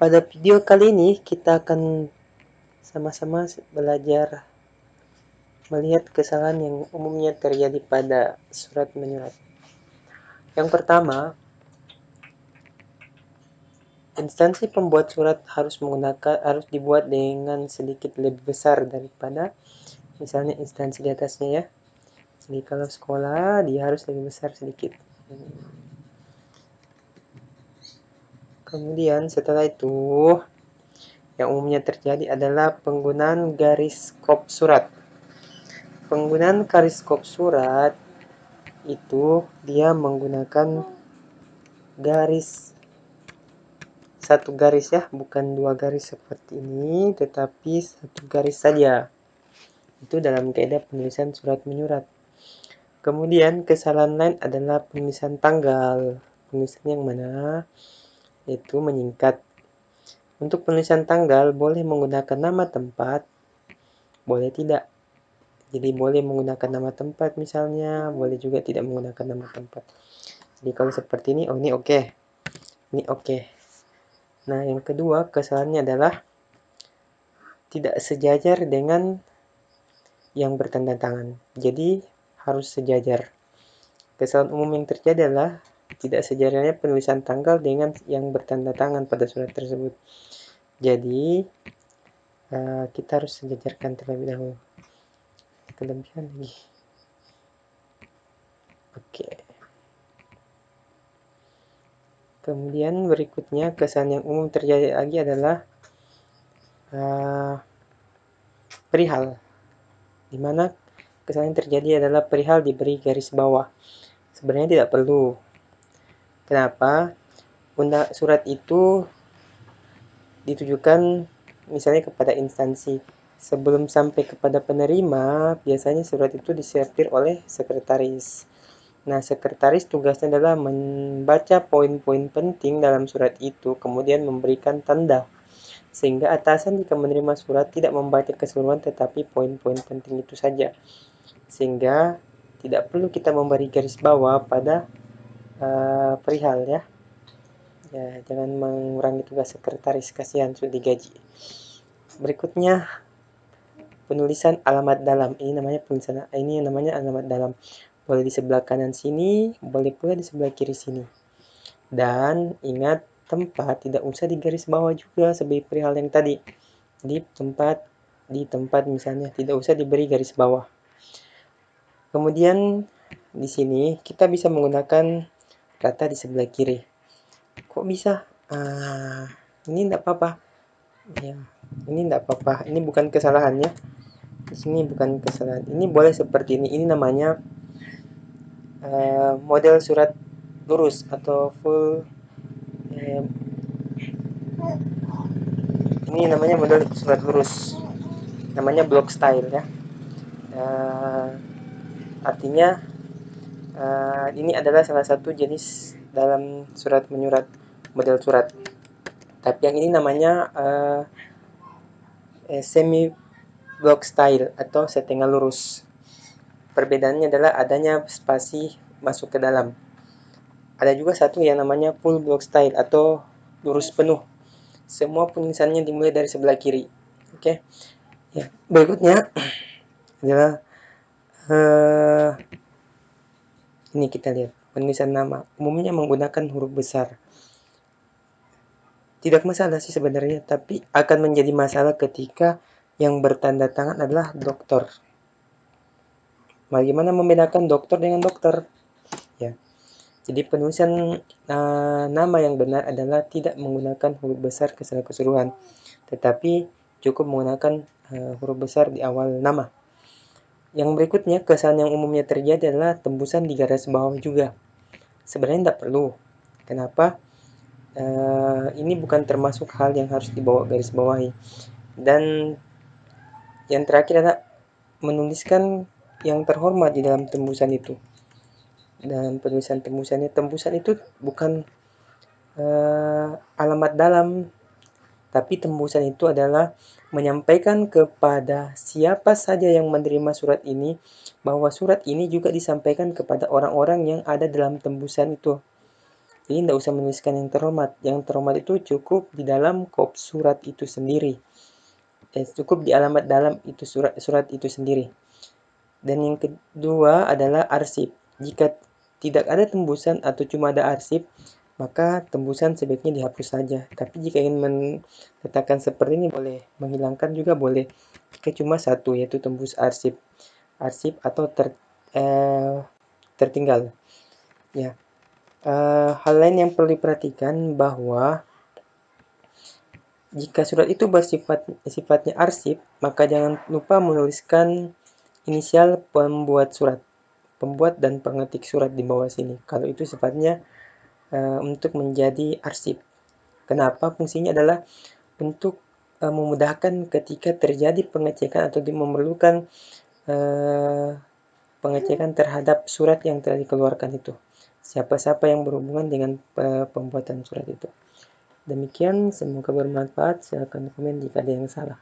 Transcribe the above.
Pada video kali ini kita akan sama-sama belajar melihat kesalahan yang umumnya terjadi pada surat menyurat. Yang pertama, instansi pembuat surat harus dibuat dengan sedikit lebih besar daripada misalnya instansi di atasnya ya. Jadi kalau sekolah dia harus lebih besar sedikit. Kemudian setelah itu yang umumnya terjadi adalah penggunaan garis skop surat. Penggunaan garis skop surat itu dia menggunakan satu garis ya, bukan dua garis seperti ini, tetapi satu garis saja. Itu dalam kaidah penulisan surat menyurat. Kemudian kesalahan lain adalah penulisan tanggal. Penulisan yang mana? Itu menyingkat. Untuk penulisan tanggal boleh menggunakan nama tempat, boleh tidak. Jadi boleh menggunakan nama tempat misalnya, boleh juga tidak menggunakan nama tempat. Jadi kalau seperti ini, oh ini oke. Ini oke. Nah, yang kedua kesalahannya adalah tidak sejajar dengan yang bertanda tangan. Jadi harus sejajar. Kesalahan umum yang terjadi adalah tidak sejajarnya penulisan tanggal dengan yang bertanda tangan pada surat tersebut. Jadi kita harus sejajarkan terlebih dahulu. Kelebihan lagi. Oke. Kemudian berikutnya kesalahan yang umum terjadi lagi adalah perihal, di mana kesalahan yang terjadi adalah perihal diberi garis bawah. Sebenarnya tidak perlu. Kenapa? Surat itu ditujukan misalnya kepada instansi. Sebelum sampai kepada penerima, biasanya surat itu disertir oleh sekretaris. Nah, sekretaris tugasnya adalah membaca poin-poin penting dalam surat itu, kemudian memberikan tanda. Sehingga atasan jika menerima surat tidak membaca keseluruhan tetapi poin-poin penting itu saja. Sehingga tidak perlu kita memberi garis bawah pada perihal ya. Ya, jangan mengurangi tugas sekretaris, kasihan sudah digaji. Berikutnya penulisan alamat dalam. Ini namanya alamat dalam. Boleh di sebelah kanan sini, boleh pula di sebelah kiri sini. Dan ingat tempat tidak usah di garis bawah juga sebagai perihal yang tadi. Di tempat misalnya tidak usah diberi garis bawah. Kemudian di sini kita bisa menggunakan kata di sebelah kiri. Kok bisa? Ini tidak apa-apa. Ya, ini tidak apa-apa. Ini bukan kesalahannya. Di sini bukan kesalahan. Ini boleh seperti ini. Ini namanya model surat lurus atau full. Ini namanya model surat lurus. Namanya block style ya. Artinya ini adalah salah satu jenis dalam surat menyurat, model surat. Tapi yang ini namanya semi block style atau setengah lurus. Perbedaannya adalah adanya spasi masuk ke dalam. Ada juga satu yang namanya full block style atau lurus penuh. Semua penulisannya dimulai dari sebelah kiri. Oke. Ya, berikutnya adalah ini kita lihat penulisan nama. Umumnya menggunakan huruf besar. Tidak masalah sih sebenarnya, tapi akan menjadi masalah ketika yang bertanda tangan adalah dokter. Bagaimana membedakan dokter dengan dokter? Ya. Jadi penulisan nama yang benar adalah tidak menggunakan huruf besar secara keseluruhan, tetapi cukup menggunakan huruf besar di awal nama. Yang berikutnya, kesalahan yang umumnya terjadi adalah tembusan di garis bawah juga. Sebenarnya tidak perlu. Kenapa? Ini bukan termasuk hal yang harus dibawa garis bawahi. Dan yang terakhir adalah menuliskan yang terhormat di dalam tembusan itu. Dalam penulisan tembusan itu bukan alamat dalam, tapi tembusan itu adalah menyampaikan kepada siapa saja yang menerima surat ini bahwa surat ini juga disampaikan kepada orang-orang yang ada dalam tembusan itu. Jadi tidak usah menuliskan yang terhormat. Yang terhormat itu cukup di dalam kop surat itu sendiri. Cukup di alamat dalam itu surat itu sendiri. Dan yang kedua adalah arsip. Jika tidak ada tembusan atau cuma ada arsip, maka tembusan sebaiknya dihapus saja. Tapi jika ingin meletakkan seperti ini boleh, menghilangkan juga boleh. Jika cuma satu, yaitu tembus arsip. Arsip atau tertinggal. Ya. Hal lain yang perlu diperhatikan bahwa jika surat itu sifatnya arsip, maka jangan lupa menuliskan inisial pembuat surat, pembuat dan pengetik surat di bawah sini. Kalau itu sifatnya untuk menjadi arsip. Kenapa? Fungsinya adalah untuk memudahkan ketika terjadi pengecekan atau memerlukan pengecekan terhadap surat yang telah dikeluarkan itu. Siapa-siapa yang berhubungan dengan pembuatan surat itu. Demikian, semoga bermanfaat. Silakan komen jika ada yang salah.